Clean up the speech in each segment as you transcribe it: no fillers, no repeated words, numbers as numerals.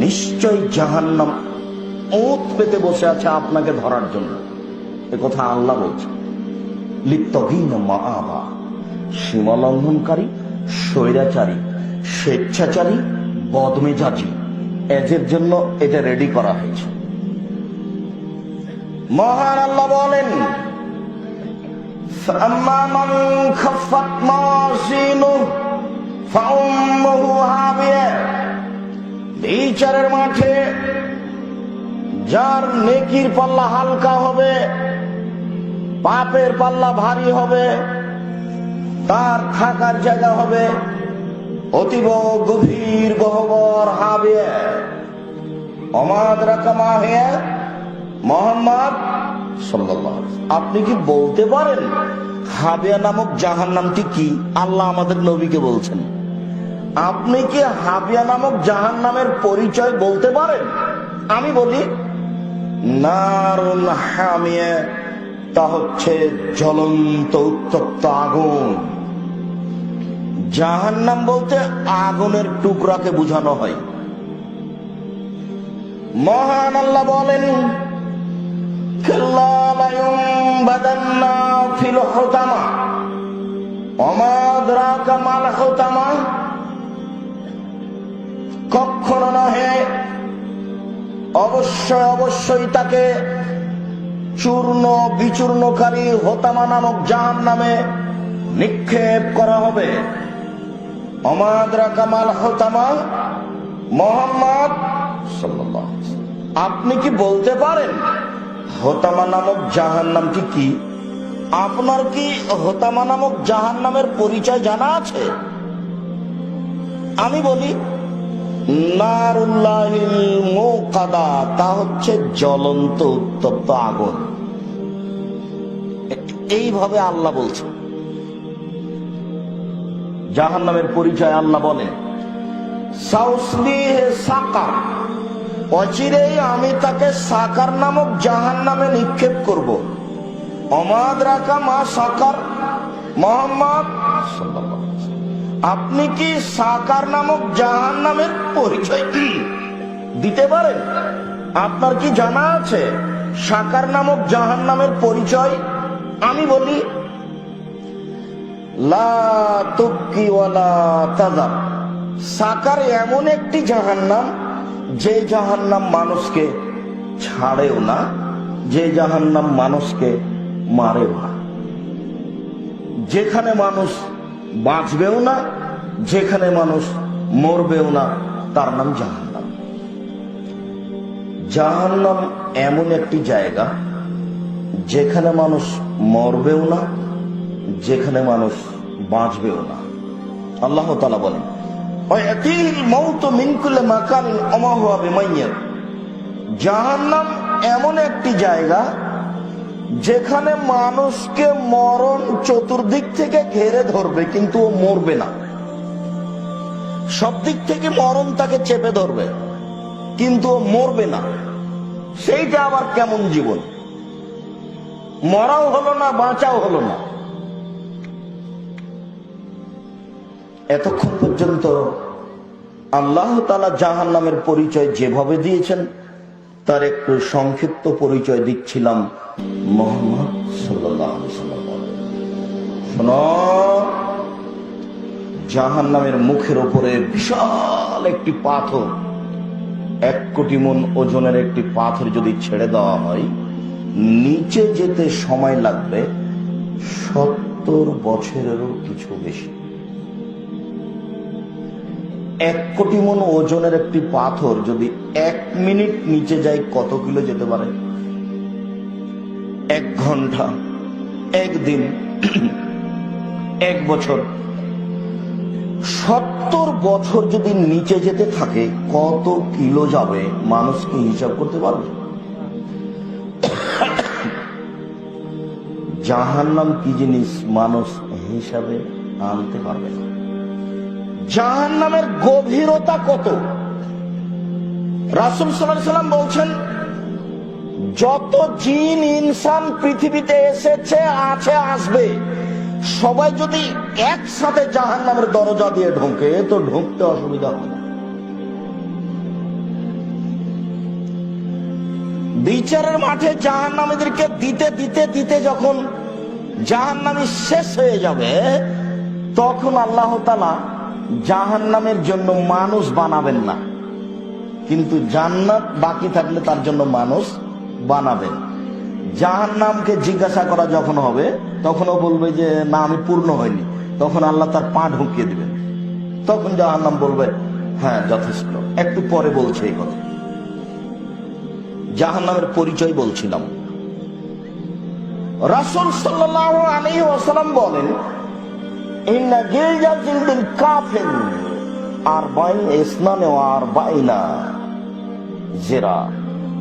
নিশ্চয় জাহান্নাম ওত পেতে বসে আছে আপনাকে ধরার জন্য। এ কথা আল্লাহ বলছে। লিত্তগীন মাআবা, সীমা লঙ্ঘনকারী, স্বৈরাচারী, স্বেচ্ছাচারী, বদমেজাজি, এদের জন্য এটা রেডি করা হয়েছে। মহান আল্লাহ বলেন, ফাম্মা মান খাফফাত মাওয়াজিনুহু ফাউম্মুহু হাবিয়া। বিচারের মাঠে যার নেকির পাল্লা হালকা হবে, পাপের পাল্লা ভারী হবে, তার থাকার জায়গা হবে অতীব গভীর গহ্বর হাবিয়া। অমাদরাকা মা হিয়া, মুহাম্মদ সাল্লাল্লাহু আলাইহি ওয়াসাল্লাম, আপনি কি বলতে পারেন হাবিয়া নামক জাহান্নামটি কি? আল্লাহ আমাদের নবীকে বলছেন। আপনি কি হাবিয়া নামক জাহান্নামের পরিচয় বলতে পারেন? আমি বলি, নারুন হামিয়া, তা হচ্ছে জ্বলন্ত উত্তপ্ত আগুন। জাহান্নাম বলতে আগুনের টুকরাকে বোঝানো হয়। মহান আল্লাহ বলেন, কাল্লা লা ইউনবাদান্না ফিল হুতামা ওমা আদরাকা মাল হুতামা। কখনো নহে, অবশ্যই অবশ্যই তাকে চূর্ণ বিচূর্ণকারী হোতামা নামক জাহান্নামে নিক্ষেপ করা হবে। ওমা আদরাকা মাল হুতামা, মুহাম্মদ সাল্লাল্লাহু আলাইহি ওয়াসাল্লাম, আপনি কি বলতে পারেন হোতামা নামক জাহান্নামটি কি? আপনার কি হোতামা নামক জাহান্নামের পরিচয় জানা আছে? আমি বলি, নারুল্লাহিল মুকাদা, তা হচ্ছে জ্বলন্ত উত্তপ্ত আগুন। এইভাবে আল্লাহ বলছেন। জাহান্নামের পরিচয় আল্লাহ বলেন, সাউসলিহি সাকার, অচিরেই আমি তাকে সাকার নামক জাহান্নামে নিক্ষেপ করব। অমাদরাকা মা সাকার, মুহাম্মদ সাল্লাল্লাহু আলাইহি ওয়াসাল্লাম, আপনি কি সাকার নামক জাহান্নামের পরিচয় দিতে পারেন? আপনার কি জানা আছে সাকার নামক জাহান্নামের পরিচয়? আমি বলি, লা তুবকি ওয়ালা তাযার। সাকার এমন একটি জাহান্নাম, যে জাহান্নাম মানুষকে ছাড়েও না, যে জাহান্নাম মানুষকে মারেও না, যেখানে মানুষ বাঁচবেও না, যেখানে মানুষ মরবেও না, তার নাম জাহান্নাম। জাহান্নাম এমন একটি জায়গা যেখানে মানুষ মরবেও না, যেখানে মানুষ বাঁচবেও না। আল্লাহ তাআলা বলেন, জাহান্নাম এমন একটি জায়গা যেখানে মানুষকে মরণ চতুর্দিক থেকে ঘেরে ধরবে, কিন্তু ও মরবে না। সব দিক থেকে মরণ তাকে চেপে ধরবে, কিন্তু ও মরবে না। সেইটা আবার কেমন জীবন? মরাও হলো না, বাঁচাও হলো না। এতক্ষণ পর্যন্ত আল্লাহ তাআলা জাহান্নামের পরিচয় যেভাবে দিয়েছেন, তার একটু সংক্ষিপ্ত পরিচয় দিচ্ছিলাম। মুহাম্মদ সাল্লাল্লাহু আলাইহি ওয়াসাল্লাম, শোনো, জাহান্নামের মুখের উপরে বিশাল একটি পাথর, 1 কোটি মণ ওজনের একটি পাথর যদি ছেড়ে দেওয়া হয়, নিচে যেতে সময় লাগবে 70 বছরেরও কিছু বেশি। 1 কোটি মণ ওজনের একটি পাথর যদি 1 মিনিট নিচে যায়, কত কিলো যেতে পারে? 1 ঘন্টা, 1 দিন, 1 বছর। 70 বছর যদি নিচে যেতে থাকে, কত কিলো যাবে মানুষ কি হিসাব করতে পারবে? জাহান্নাম কি জিনিস মানুষ হিসাবে আনতে পারবে না। জাহান্নামের গভীরতা কত? রাসূল সাল্লাল্লাহু আলাইহি ওয়াসাল্লাম বলছেন, যত জিন ইনসান পৃথিবীতে এসেছে, আছে, আসবে, সবাই যদি একসাথে জাহান্নামের দরজা দিয়ে ঢোকে, তো ঢুকতে অসুবিধা হবে না। বিচারের মাঠে জাহান্নামীদেরকে দিতে দিতে দিতে যখন জাহান্নামী শেষ হয়ে যাবে, তখন আল্লাহ তাআলা জাহান্নামের জন্য মানুষ বানাবেন না, কিন্তু জান্নাত বাকি থাকলে তার জন্য মানুষ বানাবেন। জাহান্নামকে জিজ্ঞাসা করা যখন হবে, তখনও বলবে যে না, আমি পূর্ণ হইনি। তখন আল্লাহ তার পা ঢুকিয়ে দিবেন, তখন জাহান্নাম বলবে হ্যাঁ যথেষ্ট। একটু পরে বলছে এই কথা। জাহান্নামের পরিচয় বলছিলাম। রাসূল সাল্লাল্লাহু আলাইহি ওয়াসাল্লাম বলেন, ইন্না গিলজাতিল কাফির আরবাইন ইসনানে ওয়া আরবাইনা জিরা।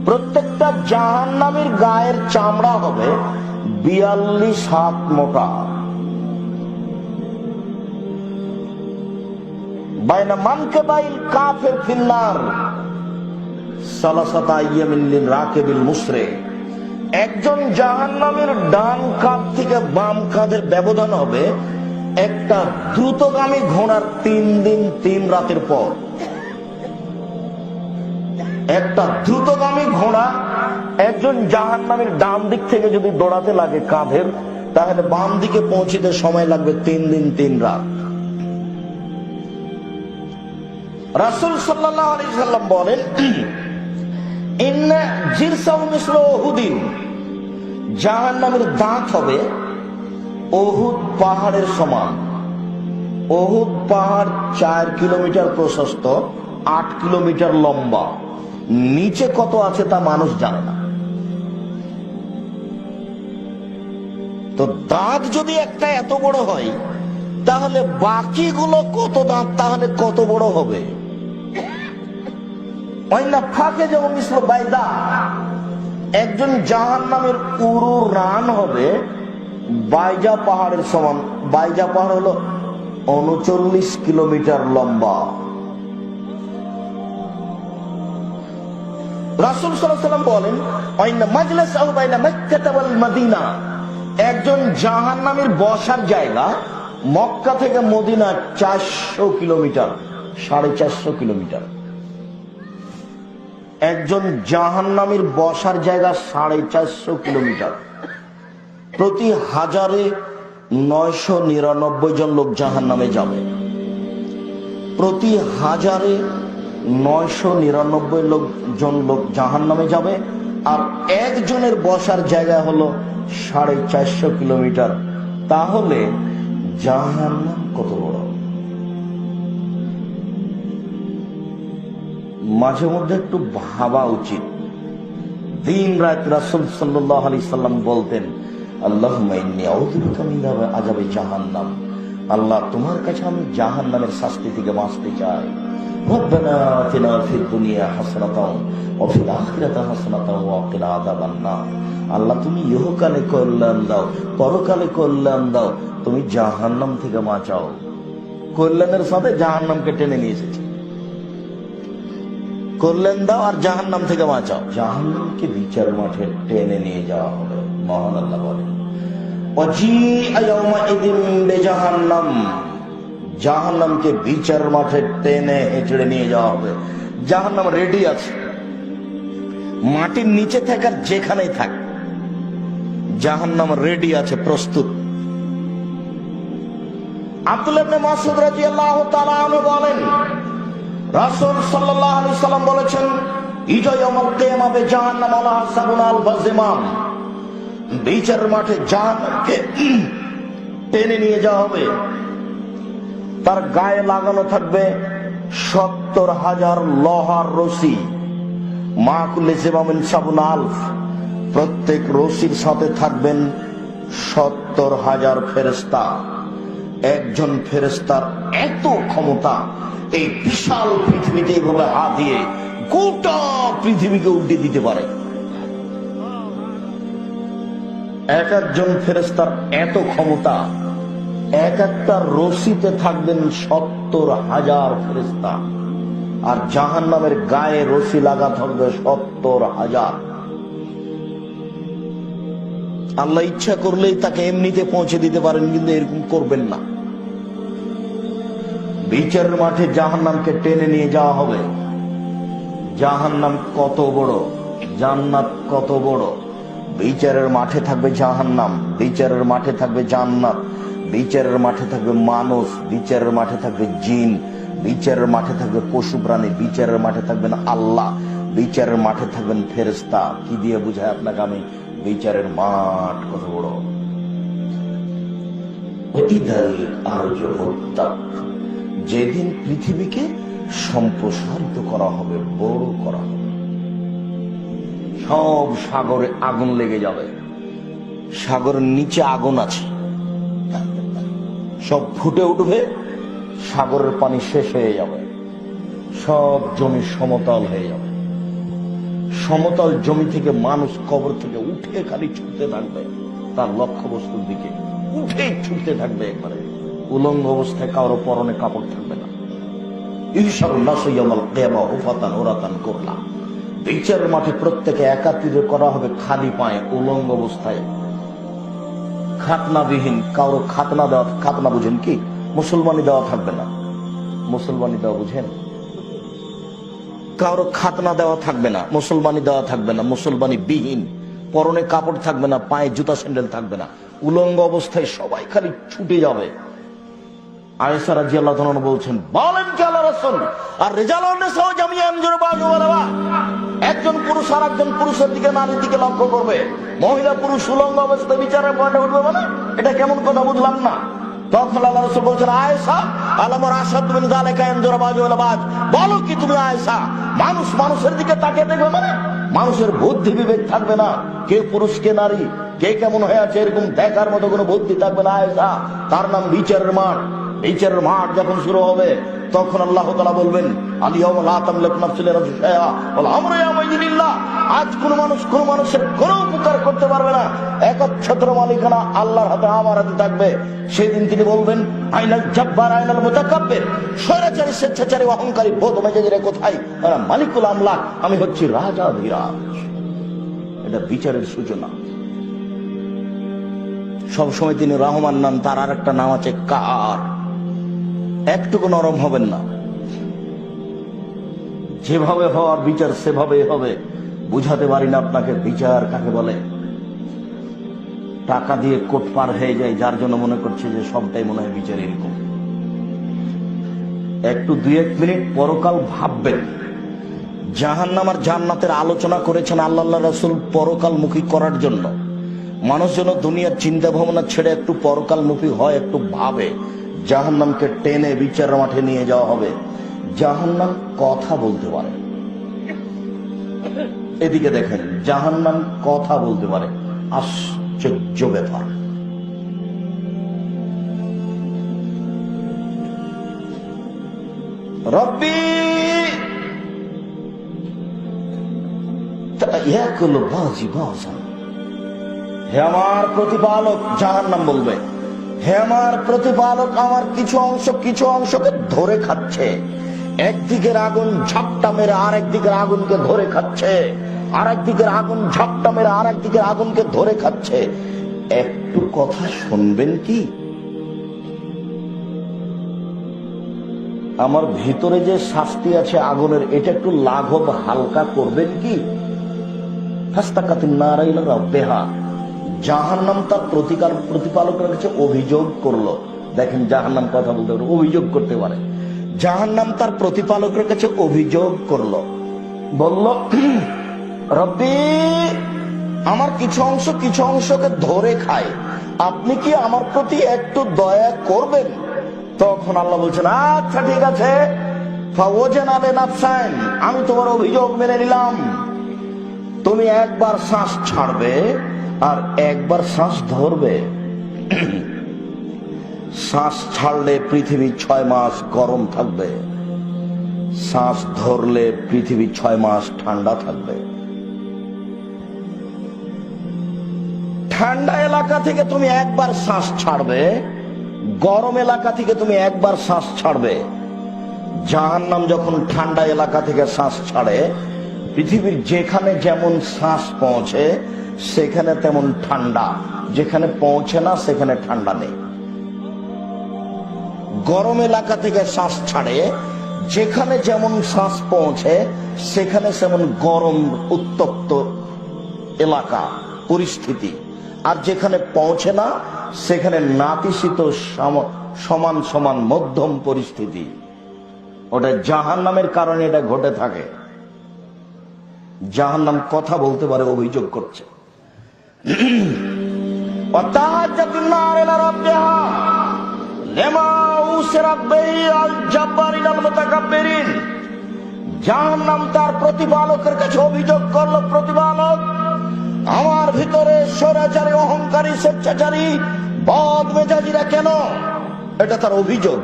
প্রত্যেকটা জাহান্নামীর গায়ের চামড়া হবে 42 হাত মোটা। বাইনা মানকাবাইল কাফির ফিন্নার সালাসাতা আইয়ামিন লিল রাকিবিল মুসরি। একজন জাহান্নামীর ডান কাঁধ থেকে বাম কাঁধের ব্যবধান হবে একটা দ্রুতগামী ঘোড়ার 3 দিন 3 রাতের পর। একটা দ্রুতগামী ঘোড়া একজন জাহান্নামীর ডান দিক থেকে যদি দৌড়াতে লাগে কাঁধের, তাহলে বাম দিকে পৌঁছতে সময় লাগবে 3 দিন 3 রাত। রাসূল সাল্লাল্লাহু আলাইহি সাল্লাম বলেন, ইন্না জিরসাহু মিসলু উহুদিন। জাহান্নামের দাঁত হবে উহুদ পাহাড়ের সমান। উহুদ পাহাড় 4 কিলোমিটার প্রশস্ত, 8 কিলোমিটার লম্বা। নিচে কত আছে তা মানুষ জানে না। তো দাঁত যদি একটা এত বড় হয়, তাহলে বাকিগুলো কত দাঁত, তাহলে কত বড় হবে? ফাঁকে যেমন মিসল বাইদা। একজন জাহান্নামের উরু রান হবে বাইজা পাহাড়ের সমান। বাইজা পাহাড় হলো 39 কিলোমিটার লম্বা। রাসূল সাল্লাল্লাহু আলাইহি ওয়াসাল্লাম বলেন, ওয়াইন্না মাজলিসাহু বাইনা মক্কা ওয়াল মদিনা। একজন জাহান্নামীর বসার জায়গা মক্কা থেকে মদিনা 400 কিলোমিটার, 450 কিলোমিটার। একজন জাহান্নামীর বসার জায়গা 450 কিলোমিটার। প্রতি হাজারে 999 জন লোক জাহান্নামে যাবে। প্রতি হাজারে 999 জন লোক জাহান্নামে যাবে। আর একজনের বসার জায়গা হলো 450 কিলোমিটার। তাহলে জাহান্নাম কত বড়? মাঝে মধ্যে একটু ভাবা উচিত। দিন রাত রাসূল সাল্লাল্লাহু আলাইহি সাল্লাম বলতেন, আল্লাহুম্মা ইন্নী আউযু বিকা মিন আযাবি জাহান্নাম। আল্লাহ, তোমার কাছে আমি জাহান্নামের শাস্তি থেকে বাঁচতে চাই। রব্বানা আতিনা ফিদ দুনিয়া হাসানাতাও ওয়া ফিল আখিরাতি হাসানাতাও ওয়া কিনা আযাবান নার। আল্লাহ, তুমি ইহকালে কল্যাণ দাও, পরকালে কল্যাণ দাও, তুমি জাহান্নাম থেকে বাঁচাও। কল্যাণের সাথে জাহান্নামকে টেনে নিয়ে এসেছে। কল্যাণ দাও আর জাহান্নাম থেকে বাঁচাও। জাহান্নামকে বিচার মাঠে টেনে নিয়ে যাওয়া হবে। মহান আল্লাহ বলেন, ওয়াজিআ ইয়াউমাইযিন বিজাহান্নাম। জাহান্নামকে বিচার মাঠে টেনে হেঁচড়ে নিয়ে যাওয়া হবে। জাহান্নাম রেডি আছে, মাটির নিচে থাকার যেখানেই থাক, জাহান্নাম রেডি আছে, প্রস্তুত। আব্দুল্লাহ ইবনে মাসউদ রাদিয়াল্লাহু তাআলা আনহু বলেন, রাসূল সাল্লাল্লাহু আলাইহি সাল্লাম বলেছেন, ইজা ইয়াউমুল কিয়ামা বিজাহান্নাম আলা সাবুনা আল বাজিমাম। বিচার মাঠে জাহান্নামকে টেনে নিয়ে যাওয়া হবে। তার গায়ে লাগানো থাকবে 70,000 লোহার রশি। মা কুল্লি জিমামিন সাবুনা আলফ। প্রত্যেক রশির সাথে থাকবেন 70,000 ফেরেশতা। একজন ফেরেশতার এত ক্ষমতা, এই বিশাল পৃথিবীতে এইভাবে হাত দিয়ে গোটা পৃথিবীকে উল্টে দিতে পারে। এক একজন ফেরেশতার এত ক্ষমতা, এক একটা রশিতে থাকবেন 70,000 ফেরেশতা। আর জাহান্নামের গায়ে রশি লাগা থাকবে 70,000। আল্লাহ ইচ্ছা করলেই তাকে এমনিতে পৌঁছে দিতে পারেন, কিন্তু এরকম করবেন না। বিচারের মাঠে জাহান্নামকে টেনে নিয়ে যাওয়া হবে। জাহান্নাম কত বড় জান্নাত কত বড়, বিচারের মাঠে থাকবে জাহান্নাম, বিচারের মাঠে থাকবে জান্নাত, বিচারের মাঠে থাকবে মানুষ, বিচারের মাঠে থাকবে জিন, বিচারের মাঠে থাকবে পশু প্রাণী, বিচারের মাঠে থাকবেন আল্লাহ, বিচারের মাঠে থাকবেন ফেরেশতা। কি দিয়ে বুঝায় আপনাকে আমি বিচারের মাঠ কত বড়। যেদিন পৃথিবীকে সম্প্রসারিত করা হবে, বড় করা হবে, সব সাগরে আগুন লেগে যাবে, সাগরের নিচে আগুন আছে, সব ফুটে উঠবে, সাগরের পানি শেষ হয়ে যাবে, সব জমি সমতল হয়ে যাবে, সমতল জমি থেকে মানুষ কবর থেকে উঠে খালি ছুটতে থাকবে তার লক্ষ্য বস্তুর দিকে, উঠেই ছুটতে থাকবে একবারে, উলঙ্গ অবস্থায় কারো পরনে কাপড় থাকবে না। বিচারের মাঠে প্রত্যেকে একাত্রিত করা হবে খালি পায়ে, উলঙ্গ অবস্থায়, খাতনাবিহীন, কারো খাতনা দেওয়া, খাতনা বুঝেন কি? মুসলমানি দেওয়া থাকবে না, মুসলমানি দেওয়া বুঝেন? কারো খাতনা দেওয়া থাকবে না, মুসলমানি দেওয়া থাকবে না, মুসলমানি বিহীন, পরনে কাপড় থাকবে না, পায়ে জুতা স্যান্ডেল থাকবে না, উলঙ্গ অবস্থায় সবাই খালি ছুটে যাবে। আয়েশা রাদিয়াল্লাহু তাআলা বলছেন, বলেন কি আল্লাহর রাসূল, আর রিজালুন নিসাউ জামিআন যুরবাজু ওয়ালা, একজন পুরুষ আর একজন পুরুষের দিকে, নারীর দিকে লক্ষ্য করবে, মহিলা পুরুষ উলঙ্গ অবস্থায় বিচারের পয়েন্টে উঠবে, মানে এটা কেমন কথা বুঝলাম না। তখন আল্লাহ রাসূল বলছেন, আয়েশা আলামর আসাদ মিন যালিকা ইয়ানজুরু বাজু ওয়ালা বাজ, বলো কি তুমি আয়েশা, মানুষ মানুষের দিকে তাকিয়ে দেখবে, মানে মানুষের বুদ্ধি বিবেক থাকবে না, কে পুরুষ কে নারী, কে কেমন হয়ে আছে এরকম দেখার মতো কোনো বুদ্ধি থাকবে না আয়েশা। তার নাম বিচারের মাঠ। বিচারের মাঠ যখন শুরু হবে তখন আল্লাহ তাআলা বলবেন, আলিয়াউমা লা তামলিকু নাফসুন লিনাফসিন শাইআ ওয়াল আমরু ইয়াওমাইযিন লিল্লাহ, আজ কোন মানুষ কোন মানুষের কোনো উপকার করতে পারবে না, একচ্ছত্র মালিকানা আল্লাহর হাতে, আমার হাতে থাকবে। সেদিন তিনি বলবেন, আইনাল জাব্বার আইনাল মুতাকাব্বির, স্বৈরাচারী স্বেচ্ছাচারী অহংকারী বোধ মেজাজিরা কোথায়? মালিকুল আমলাক, আমি হচ্ছি রাজাধিরাজ। এটা বিচারের সূচনা। সবসময় তিনি রহমান নাম, তার আর একটা নাম আছে কার। একটুকু নরম হবেন না, যেভাবে হওয়ার বিচার সেভাবে হবে। বুঝাতে পারি না আপনাকে বিচার কাকে বলে। টাকা দিয়ে কোট পার হয়ে যায়, যার জন্য মনে করছে যে সবটাই মনে হয় বিচার এরকম। একটু 2-1 মিনিট পরকাল ভাববেন। জাহান্নাম আর জান্নাতের আলোচনা করেছেন আল্লাহ রাসূল পরকালমুখী করার জন্য। মানুষ যেন দুনিয়ার চিন্তা ভাবনা ছেড়ে একটু পরকালমুখী হয়, একটু ভাবে। জাহান্নামকে টেনে বিচারের মাঠে নিয়ে যাওয়া হবে। জাহান্নাম কথা বলতে পারে, এদিকে দেখেন, জাহান্নাম কথা বলতে পারে, আশ্চর্য ব্যাপার। রব্বি ইয়াকুলু বাজি বাজান, হে আমার প্রতিপালক, জাহান্নাম বলবে, হে আমার প্রতিপালক, আমার কিছু অংশকে ধরে খাচ্ছে। একদিকের আগুন ঝাপটা মেরে আরেক দিকের আগুনকে ধরে খাচ্ছে, আরেক দিকের আগুন ঝাপটা মেরে আরেক দিকের আগুনকে ধরে খাচ্ছে। একটু কথা শুনবেন কি? আমার ভিতরে যে শাস্তি আছে আগুনের, এটা একটু লাঘব হালকা করবেন কি? ফাস্তাকাতিন নারা ইলা রাব্বিহা, জাহান্নাম তার প্রতিপালকের কাছে অভিযোগ করলো। দেখেন, জাহান্নাম কথা বলতে পারে, অভিযোগ করতে পারে। জাহান্নাম তার প্রতিপালকের কাছে অভিযোগ করলো, বলল, রব্বি, আমার কিছু অংশকে ধরে খায়, আপনি কি আমার প্রতি একটু দয়া করবেন? তখন আল্লাহ বলছেন, আচ্ছা ঠিক আছে, ফাওয়াজানা লিনাফসাইন, আমি তোমার অভিযোগ মেনে নিলাম। তুমি একবার শ্বাস ছাড়বে আর একবার শ্বাস ধরবে। শ্বাস ছাড়লে পৃথিবী 6 মাস গরম থাকবে, শ্বাস ধরলে পৃথিবী 6 মাস ঠান্ডা থাকবে। ঠান্ডা এলাকা থেকে তুমি একবার শ্বাস ছাড়বে, গরম এলাকা থেকে তুমি একবার শ্বাস ছাড়বে। জাহান্নাম যখন ঠান্ডা এলাকা থেকে শ্বাস ছাড়ে, পৃথিবীর যেখানে যেমন শ্বাস পৌঁছে সেখানে তেমন ঠান্ডা, যেখানে পৌঁছে না সেখানে ঠান্ডা নেই। গরম এলাকা থেকে শ্বাস ছাড়ে, যেখানে যেমন শ্বাস পৌঁছে সেখানে যেমন গরম উত্তপ্ত এলাকা পরিস্থিতি, আর যেখানে পৌঁছে না সেখানে নাতিশীত সমান সমান মধ্যম পরিস্থিতি। ওটা জাহান্নামের কারণে এটা ঘটে থাকে। জাহান্নাম কথা বলতে পারে, অভিযোগ করছে। জাহান্নাম তার প্রতিপালকের কাছে অভিযোগ করলো, প্রতিপালক আমার ভিতরে স্বৈরাচারী, অহংকারী, স্বেচ্ছাচারী, বদ মেজাজিরা কেন? এটা তার অভিযোগ।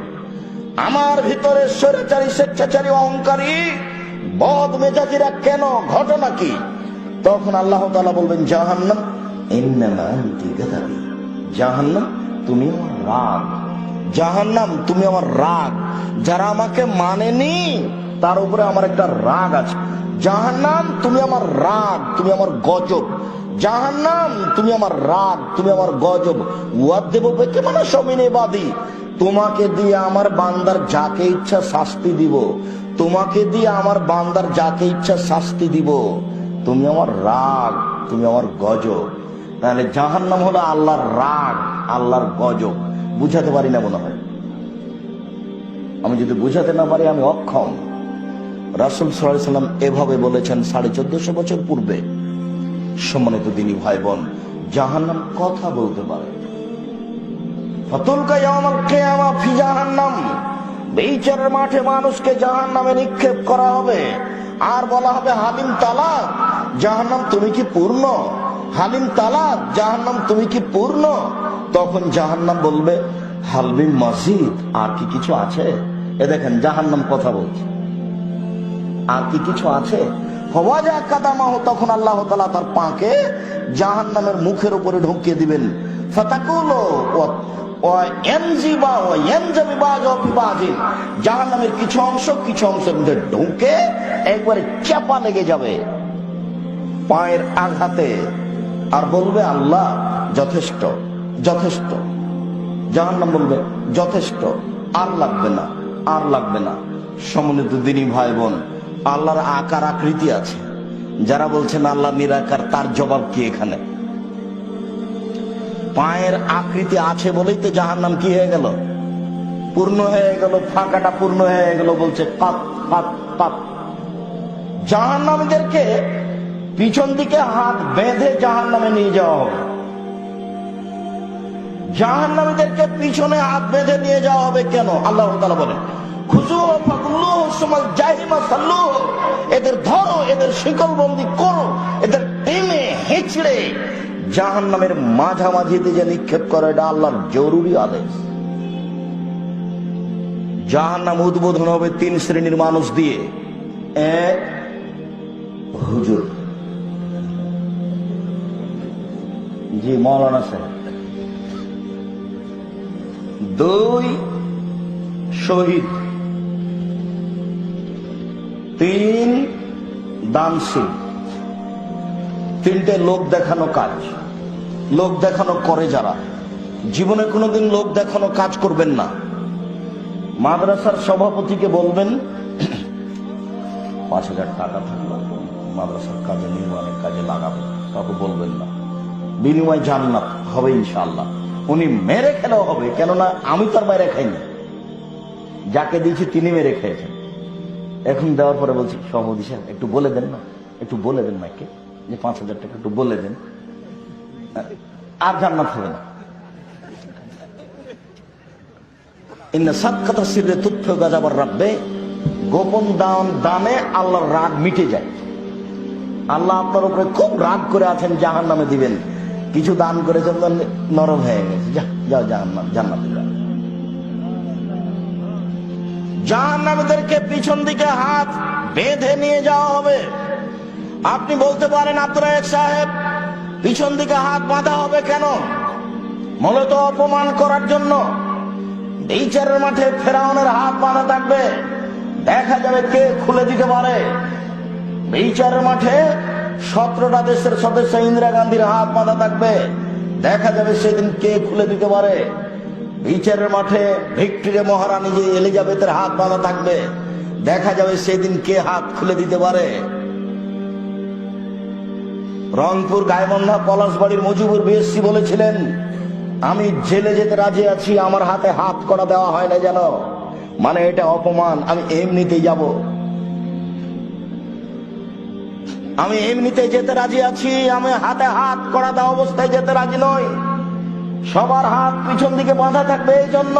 আমার ভিতরে স্বৈরাচারী, স্বেচ্ছাচারী, অহংকারী, বদ মেজাজিরা কেন? ঘটনা কি? তখন আল্লাহ তাআলা বলবেন, জাহান্নাম ইন্নামা আনতি গাদাবি, জাহান্নাম তুমি আমার রাগ, জাহান্নাম তুমি আমার রাগ। যারা আমাকে মানেনি তার উপরে আমার একটা রাগ আছে। জাহান্নাম তুমি আমার রাগ, তুমি আমার গজব। জাহান্নাম তুমি আমার রাগ, তুমি আমার গজব। ওয়াদেব বেকে মানে সমিনে বাদী, তোমাকে দিয়ে আমার বান্দার যাকে ইচ্ছা শাস্তি দিব, তোমাকে দিয়ে আমার বান্দার যাকে ইচ্ছা শাস্তি দিব। তুমি আমার রাগ, তুমি আমার গজব। তাহলে জাহান্নাম হলো আল্লাহর রাগ, আল্লাহর গজব। বুঝাতে পারি না মনে হয়। আমি যদি বুঝাতে না পারি আমি অক্ষম। রাসূল সাল্লাল্লাহু আলাইহি ওয়াসাল্লাম এভাবে বলেছেন 1450 বছর পূর্বে। সম্মানিত দিনী ভাই বোন, জাহান্নাম কথা বলতে পারে। ফাতুলকা ইয়াউমাল কিয়ামা ফি জাহান্নাম, বিচারের মাঠে মানুষকে জাহান্নামে নিক্ষেপ করা হবে। আর বলা হবে, হালিম তালাক, জাহান্নাম তুমি কি পূর্ণ? হালিম তালাক, জাহান্নাম তুমি কি পূর্ণ? তখন জাহান্নাম বলবে, হালবি মসজিদ, আর কি কিছু আছে? এ দেখেন জাহান্নাম কথা বলছে, আর কি কিছু আছে? ফওয়াজা কাদামাহু, তখন আল্লাহ তাআলা তার পাকে জাহান্নামের মুখের উপরে ঢুকিয়ে দিবেন। ফাতাকুলু ওয়া ইয়ানজিবা ওয়া ইয়ানজাবিবা বিবাদিন, জাহান্নামের কিছু অংশ কিছু অংশের মধ্যে ঢুকে একবারে চাপা লেগে যাবে পায়ের আঘাতে, আর বলবে, আল্লাহ যথেষ্ট, যথেষ্ট। জাহান্নাম বলবে, যথেষ্ট, আর লাগবে না, আর লাগবে না। সম্মানিত দিনী ভাই বোন, আল্লাহর আকার আকৃতি আছে। যারা বলছেন আল্লাহ নিরাকার, তার জবাব কি এখানে? পায়ের আকৃতি আছে বলেই তো জাহান্নাম কি হয়ে গেল? পূর্ণ হয়ে গেল, ফাঁকাটা পূর্ণ হয়ে গেল। বলছে পাপ পাপ পাপ। জাহান্নামীদেরকে পিছন দিকে হাত বেঁধে জাহান্নামে নিয়ে যাওয়া হবে। জাহান্নামীদেরকে পিছনে হাত বেঁধে নিয়ে যাওয়া হবে কেন? আল্লাহ তাআলা বলেন, খুযুহু ফাকুল্লুহু সুমাল জাহিমা সাল্লুহু, এদের ধরো, এদের শিকলবন্দি করো, এদের টেনে হেঁচড়ে জাহান্নামের মাঝামাঝিতে যে নিক্ষেপ করে, এটা আল্লাহর জরুরি আদেশ। জাহান্নাম উদ্বোধন হবে 3 শ্রেণীর মানুষ দিয়ে। 1, হুজুর, জি মৌলানা সাহেব। 2, শহীদ। 3, দানশীল। 3টে লোক দেখানো কাজ। লোক দেখানো করে যারা, জীবনে কোনোদিন লোক দেখানো কাজ করবেন না। মাদ্রাসার সভাপতিকে বলবেন 5000 টাকা থাকলো, মাদ্রাসার কাজে, নির্মাণের কাজে লাগাবেন, কাউকে বলবেন না। বিনিময় জান্নাত হবে ইনশাআল্লাহ। উনি মেরে খেলেও হবে, কেননা আমি তার মেরে খাইনি, যাকে দিয়েছি তিনি মেরে খেয়েছেন। এখন দেওয়ার পরে বলছি, সভাপতি সাহেব একটু বলে দেন না, একটু বলে দেন মাইকে যে 5000 টাকা একটু বলে দেন, আর জান্নাত হবে না। ইন্না সাদকাতা সিররে তুতফিউ গাযাবার রাব্বে, গোপন দানে আল্লাহর রাগ মিটে যায়। আল্লাহ আপনার উপরে খুব রাগ করে আছেন, জাহান্নামে দিবেন। কিছু দান করেছেন, নরম হয়ে গেছে, যাও জাহান্নাম, জান্নাতে যাও। জাহান্নামীদেরকে পিছন দিকে হাত বেঁধে নিয়ে যাওয়া হবে। আপনি বলতে পারেন, আব্দুর রাজ্জাক সাহেব, পিছন দিকে হাত বাঁধা হবে কেন? মূলত অপমান করার জন্য। বিচারের মাঠে ফেরাউনের হাত বাঁধা থাকবে, দেখা যাবে কে খুলে দিতে পারে। বিচারের মাঠে 17টা দেশের সদস্য ইন্দিরা গান্ধীর হাত বাঁধা থাকবে, দেখা যাবে সেদিন কে খুলে দিতে পারে। বিচারের মাঠে ভিক্টোরিয়া মহারানী যে এলিজাবেথের হাত বাঁধা থাকবে, দেখা যাবে সেদিন কে হাত খুলে দিতে পারে। রংপুর গাইবান্ধা পলাশবাড়ির মুজিবুর বিএসসি বলেছিলেন, আমি জেলে যেতে রাজি আছি, আমার হাতে হাত করা দেওয়া হয় না যেন, মানে এটা অপমান, আমি এমনিতেই যাব, আমি এমনিতে যেতে রাজি আছি, আমি হাতে হাত করা দেওয়া অবস্থায় যেতে রাজি নই। সবার হাত পিছন দিকে বাঁধা থাকবে, এই জন্য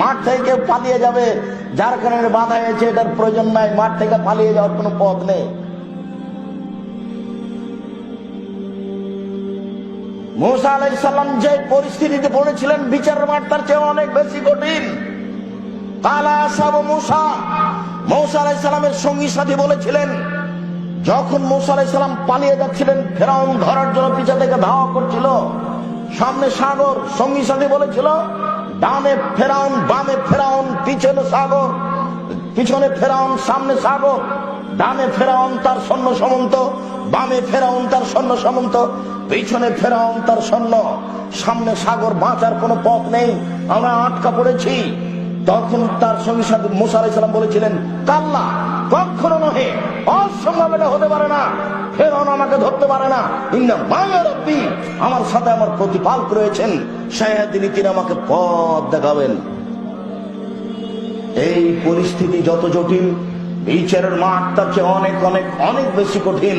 মাঠ থেকে কেউ পালিয়ে যাবে, যার কারণে বাঁধা হয়েছে এটার প্রয়োজন নাই, মাঠ থেকে পালিয়ে যাওয়ার কোনো পথ নেই। মুসা আলাইহিস সালাম যে পরিস্থিতিতে পড়েছিলেন, বিচারের মাঠ তার চেয়ে অনেক বেশি কঠিন। কালা সাবু মুসা, মুসা আলাইহিস সালামের সঙ্গী সাথী বলেছিলেন, যখন মুসা আলাইহিস সালাম পালিয়ে যাচ্ছিলেন, ফেরাউন ধরার জন্য পিছা থেকে ধাওয়া করছিল, সামনে সাগর, সঙ্গী সাথী বলেছিল, ডানে ফেরাউন, বামে ফেরাউন, পিছনে সাগর, পিছনে ফেরাউন, সামনে সাগর, ডানে ফেরাউন তার সৈন্য সামন্ত, বামে ফেরাউন তার সৈন্য সামন্ত, পিছনে ফেরাউন তার সৈন্য, সামনে সাগর, বাঁচার কোনো পথ নেই, আমরা আটকা পড়েছি। তখন তার সঙ্গী সাথী মুসা আলাইহিস সালাম বলেছিলেন, কাল্লা, কখনো নহে, অসম্ভব, এটা হতে পারে না, ফেরাউন আমাকে ধরতে পারে না, ইন্না মায়া রাব্বি, আমার সাথে আমার প্রতিপালক রয়েছেন, তিনি আমাকে পথ দেখাবেন। এই পরিস্থিতি যত জটিল, বিচারের মাঠ তার চেয়ে অনেক অনেক অনেক বেশি কঠিন।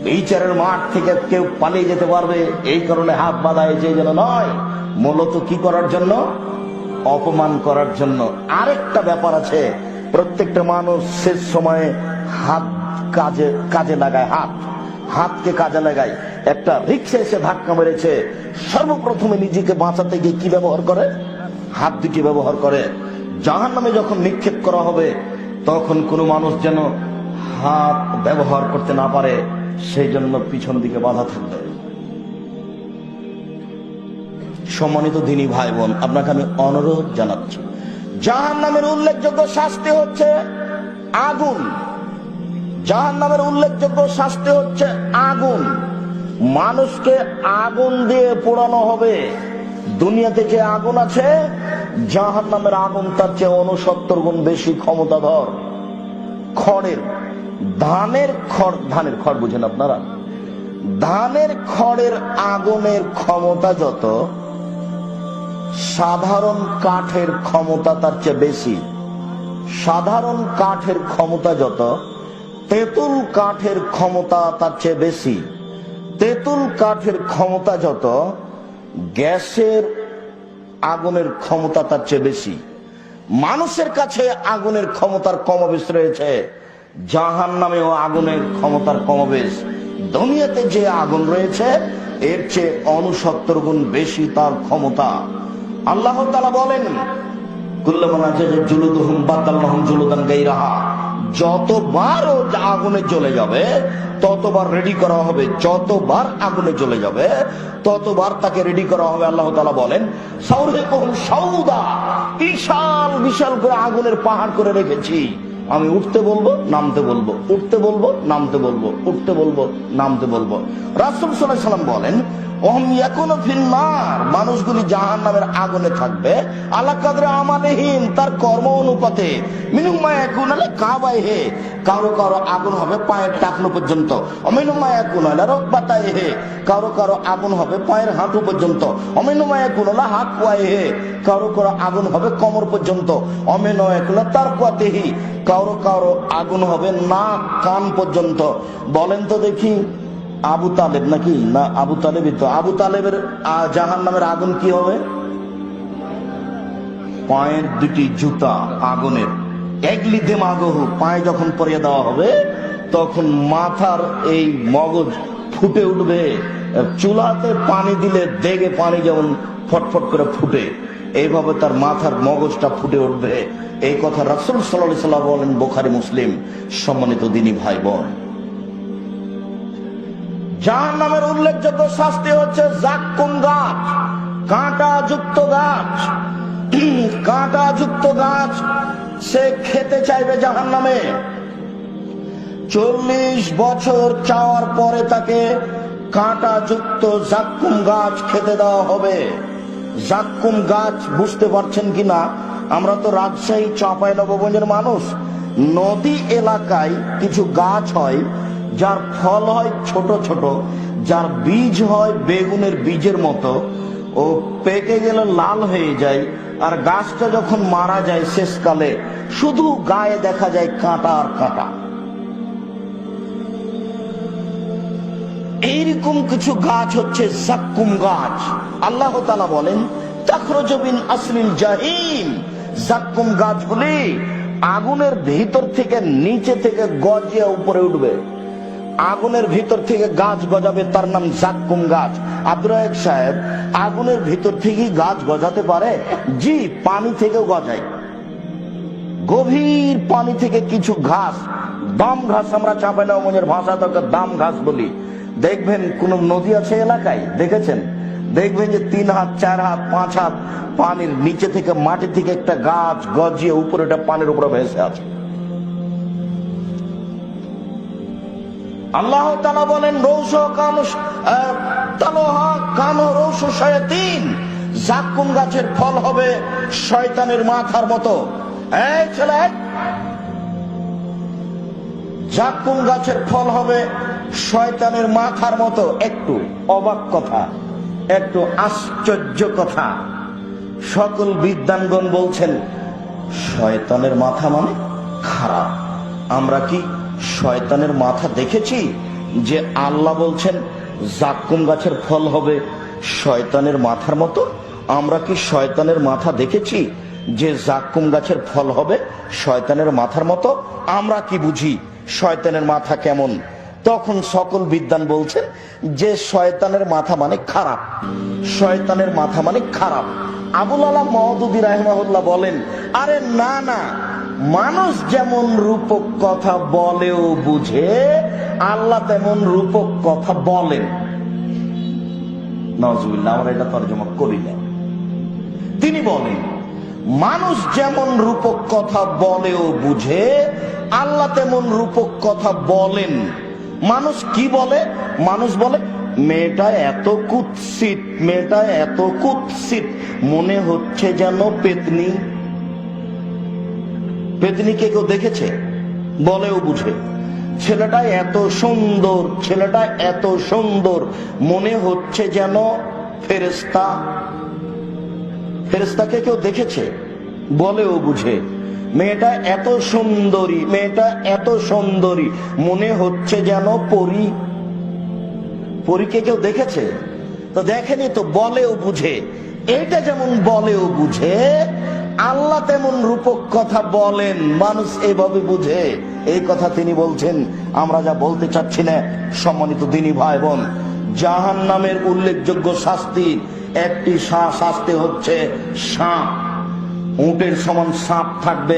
বিচারের মাঠ থেকে কেউ পালিয়ে যেতে পারবে এই কারণে হাত বাঁধা হয়েছে, যেন নয়, মূলত কি করার জন্য? অপমান করার জন্য। আরেকটা ব্যাপার আছে, প্রত্যেকটা মানুষ শেষ সময়ে হাত কাজে লাগায়, হাতকে কাজে লাগায়। একটা রিক্সা এসে ধাক্কা মেরেছে, সর্বপ্রথমে নিজেকে বাঁচাতে গিয়ে কি ব্যবহার করে? হাত দুটি ব্যবহার করে। জাহান্নামে যখন নিক্ষেপ করা হবে, তখন কোনো মানুষ যেন হাত ব্যবহার করতে না পারে, সেই জন্য পিছন দিকে বাধা থাকবে। সম্মানিত দিনী ভাই বোন, আপনাকে আমি অনুরোধ জানাচ্ছি, জাহান্নামের উল্লেখযোগ্য শাস্তি হচ্ছে আগুন। জাহান্নামের উল্লেখযোগ্য শাস্তি হচ্ছে আগুন। মানুষকে আগুন দিয়ে পোড়ানো হবে। দুনিয়াতে যে আগুন আছে, জাহান্নামের আগুন তার চেয়ে 69 গুণ বেশি ক্ষমতাধর। খড়ের, ধানের খড় বুঝেন আপনারা? ধানের খড়ের আগুনের ক্ষমতা যত, সাধারণ কাঠের ক্ষমতা তার চেয়ে বেশি। সাধারণ কাঠের ক্ষমতা যত, তেঁতুল কাঠের ক্ষমতা তার চেয়ে বেশি। তেঁতুল কাঠের ক্ষমতা যত, গ্যাসের আগুনের ক্ষমতা তার চেয়ে বেশি। মানুষের কাছে আগুনের ক্ষমতার কমবেশ রয়েছে, জাহান্নামেও আগুনের ক্ষমতার কমবেশ। দুনিয়াতে যে আগুন রয়েছে, এর চেয়ে 69 গুণ বেশি তার ক্ষমতা। আল্লাহ তাআলা বলেন, কুল্লামা জুলুদুহুম বাদালনাহুম জুলুদান গায়রাহা, যতবার ও আগুনে জ্বলে যাবে ততবার রেডি করা হবে, যতবার আগুনে জ্বলে যাবে ততবার তাকে রেডি করা হবে। আল্লাহ তাআলা বলেন, সাউরিকুহুম সাউদা, বিশাল বিশাল করে আগুনের পাহাড় করে রেখেছি, আমি উঠতে বলবো, নামতে বলবো, উঠতে বলবো, নামতে বলবো, উঠতে বলবো, নামতে বলবো। রাসূল সাল্লাল্লাহু আলাইহি ওয়াসাল্লাম বলেন, ওহম ইয়াকুনু ফিন্নার, মানুষগুলি জাহান্নামের আগুনে থাকবে, আলা কাদরে আমালিহিম, তার কর্ম অনুপাতে, মিনহুম মা ইয়াকুনু আলা কাবাইহি, কারো কারো আগুন হবে পায়ের টাকনো পর্যন্ত, অমিনহুম মা ইয়াকুনু আলা রুকবাতাইহি, কারো কারো আগুন হবে পায়ের হাঁটু পর্যন্ত, অমিনহুম মা ইয়াকুনু আলা হাকওয়াইহি, কারো কারো আগুন হবে কোমর পর্যন্ত, অমিনহুম মা ইয়াকুনু তারকুয়াতিহি, কারো কারো আগুন হবে নাক কান পর্যন্ত। বলেন তো দেখি, আবু তালেব নাকি না? আবু তালেবই তো। আবু তালেবের জাহান্নামের আগুন কি হবে? পায়ের দুটি জুতা আগুনের। এগলি দেমাগহু, পায়ে যখন পরিয়ে দেওয়া হবে তখন মাথার এই মগজ ফুটে উঠবে। চুলাতে পানি দিলে দেগে পানি যেমন ফটফট করে ফুটে, এইভাবে তার মাথার মগজটা ফুটে উঠবে। এই কথা রাসূল সাল্লাল্লাহু আলাইহি ওয়াসাল্লাম বলেন, বুখারী মুসলিম। সম্মানিত দ্বীনী ভাই বোন, জাহান্নামের উল্লেখযোগ্য শাস্তি হচ্ছে জাক্কুম গাছ, কাঁটা যুক্ত গাছ। কাঁটা যুক্ত গাছ সে খেতে চাইবে জাহান্নামে। 40 বছর চাওয়ার পরে তাকে কাঁটা যুক্ত জাক্কুম গাছ খেতে দেওয়া হবে। জাক্কুম গাছ বুঝতে পারছেন কিনা? আমরা তো রাজশাহী চাঁপাইনবাবগঞ্জের মানুষ, নদী এলাকায় কিছু গাছ হয় যার ফল হয় ছোট ছোট, যার বীজ হয় বেগুনের বীজের মতো, ও পেকে গেলে লাল হয়ে যায়, আর গাছটা যখন মারা যায় শেষকালে শুধু গায়ে দেখা যায় কাঁটা আর কাঁটা। এইরকম কিছু গাছ হচ্ছে জাক্কুম গাছ। আল্লাহ তাআলা বলেন তাখরুজু মিন আসলিল জাহিম, জাক্কুম গাছগুলি আগুনের ভিতর থেকে নিচে থেকে গজিয়ে উপরে উঠবে। আগুনের ভিতর থেকে গাছ গজাবে, তার নাম জাক্কুম গাছ। আব্দুর রাজ্জাক সাহেব, আগুনের ভিতর থেকে গাছ গজাতে পারে? জি, পানি থেকেও গজায়। গভীর পানি থেকে কিছু ঘাস, দাম ঘাস, আমরা চাঁপাইনবাবগঞ্জের ভাষা তাকে দাম ঘাস বলি। দেখবেন কোন নদী আছে এলাকায়, দেখেছেন? দেখবেন যে 3 হাত 4 হাত 5 হাত পানির নিচে থেকে, মাটি থেকে একটা গাছ গজিয়ে উপরে, এটা পানির উপরে ভেসে আছে। আল্লাহ তাআলা বলেন জাক্কুম গাছের ফল হবে শয়তানের মাথার মতো। এই ছেলে, জাক্কুম গাছের ফল হবে শয়তানের মাথার মতো। একটু অবাক কথা, একটু আশ্চর্য কথা। সকল বিদ্বানগণ বলছেন শয়তানের মাথা মানে খারাপ। আমরা কি শয়তানের মাথা দেখেছি যে আল্লাহ বলছেন জাক্কুম গাছের ফল হবে শয়তানের মাথার মতো? আমরা কি শয়তানের মাথা দেখেছি যে জাক্কুম গাছের ফল হবে শয়তানের মাথার মতো? আমরা কি বুঝি শয়তানের মাথা কেমন? তখন সকল বিদ্বান বলছেন যে শয়তানের মাথা মানে খারাপ, শয়তানের মাথা মানে খারাপ। আবুল আলা মওদুদী রাহিমাহুল্লাহ বলেন, আরে না না, মানুষ যেমন রূপক কথা বলেও বুঝে, আল্লাহ তেমন রূপক কথা বলেন। নাউজুবিল্লাহ, আমরা এটা তরজমা করি না। তিনি বলেন মানুষ যেমন রূপক কথা বলেও বুঝে, আল্লাহ তেমন রূপক কথা বলেন। মানুষ কি বলে? মানুষ বলে মেয়েটা এত কুৎসিত, মেয়েটা এত কুৎসিত, মনে হচ্ছে যেন পেতনি। পেতনিকে কেউ দেখেছে? বলেও বুঝে। ছেলেটা এত সুন্দর, ছেলেটা এত সুন্দর, মনে হচ্ছে যেন ফেরেশতা। ফেরেশতাকে কেউ দেখেছে? বলেও বুঝে। মেয়েটা এত সুন্দরী, মেয়েটা এত সুন্দরী, মনে হচ্ছে যেন পরী। পরীকে কেউ দেখেছে? তো দেখেনি, তো বলেও বুঝে। এটা যেমন বলেও বুঝে, আল্লাহ তেমন রূপক কথা বলেন, মানুষ এইভাবে বুঝে। এই কথা তিনি বলছেন। আমরা যা বলতে চাচ্ছি না, সম্মানিত দিনী ভাই বোন, জাহান্নামের উল্লেখযোগ্য শাস্তি একটি শাস্তি হচ্ছে সাপ। উটের সমান সাপ থাকবে,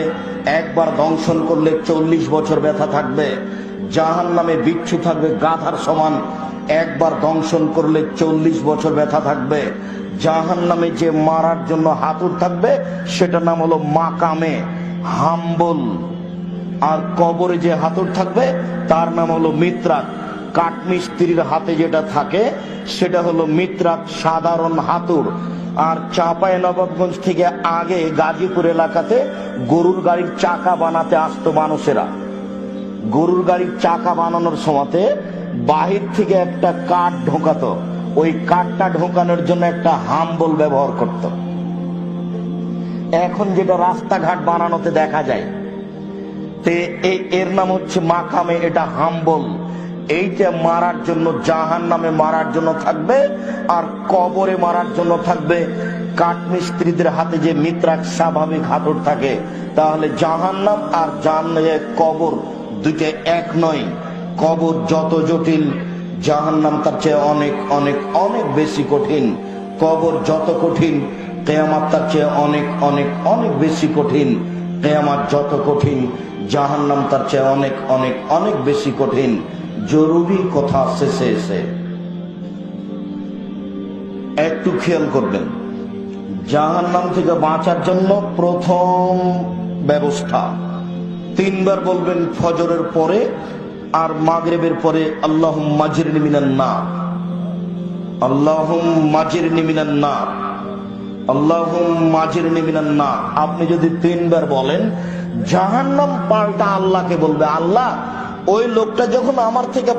একবার দংশন করলে 40 বছর ব্যথা থাকবে। জাহান্নামে বিচ্ছু থাকবে গাধার সমান, একবার দংশন করলে 40 বছর ব্যথা থাকবে। জাহান্নামে যে মারার জন্য হাতুর থাকবে সেটার নাম হলো মাকামে, হাম্বল। আর কবরে যে হাতুর থাকবে তার নাম হলো মিত্রাক। কাঠমিস্ত্রির হাতে যেটা থাকে সেটা হলো মিত্রাক, সাধারণ হাতুর। আর চাঁপাইনবাবগঞ্জ থেকে আগে গাজীপুর এলাকাতে গরুর গাড়ির চাকা বানাতে আসতো মানুষেরা। গরুর গাড়ির চাকা বানানোর সময়তে বাহির থেকে একটা কাঠ ঢোকাতো, ওই কাঠটা ঢোকানোর জন্য একটা হাম্বল ব্যবহার করত। এখন যেটা রাস্তাঘাট বানানোতে দেখা যায়, এর নাম হচ্ছে মাকামে, এটা হাম্বল। এইটা মারার জন্য, জাহান্নামে মারার জন্য থাকবে, আর কবরে মারার জন্য থাকবে কাঠমিস্ত্রিদের হাতে যে মিত্রাক স্বাভাবিক হাতুড় থাকে। তাহলে জাহান্নাম আর কবর দুইটা এক নয়। কবর যত জটিল, জাহান্নাম তার চেয়ে অনেক অনেক অনেক বেশি কঠিন। কবর যত কঠিন, কিয়ামত তার চেয়ে অনেক অনেক অনেক বেশি কঠিন। কিয়ামত যত কঠিন, জাহান্নাম তার চেয়ে অনেক অনেক অনেক বেশি কঠিন। জরুরি কথা শেষে এসে একটু খেয়াল করবেন, জাহান্নাম থেকে বাঁচার জন্য প্রথম ব্যবস্থা 3 বার বলবেন ফজরের পরে আর মাগরিবের পরে, আল্লাহুম্মা আজিরনি মিনান নার, আল্লাহুম্মা আজিরনি মিনান নার, আল্লাহুম্মা আজিরনি মিনান নার। আপনি যদি 3 বার বলেন, জাহান্নাম পাল্টা আল্লাহকে বলবে, আল্লাহ ওই লোকটা যখন আমার থেকে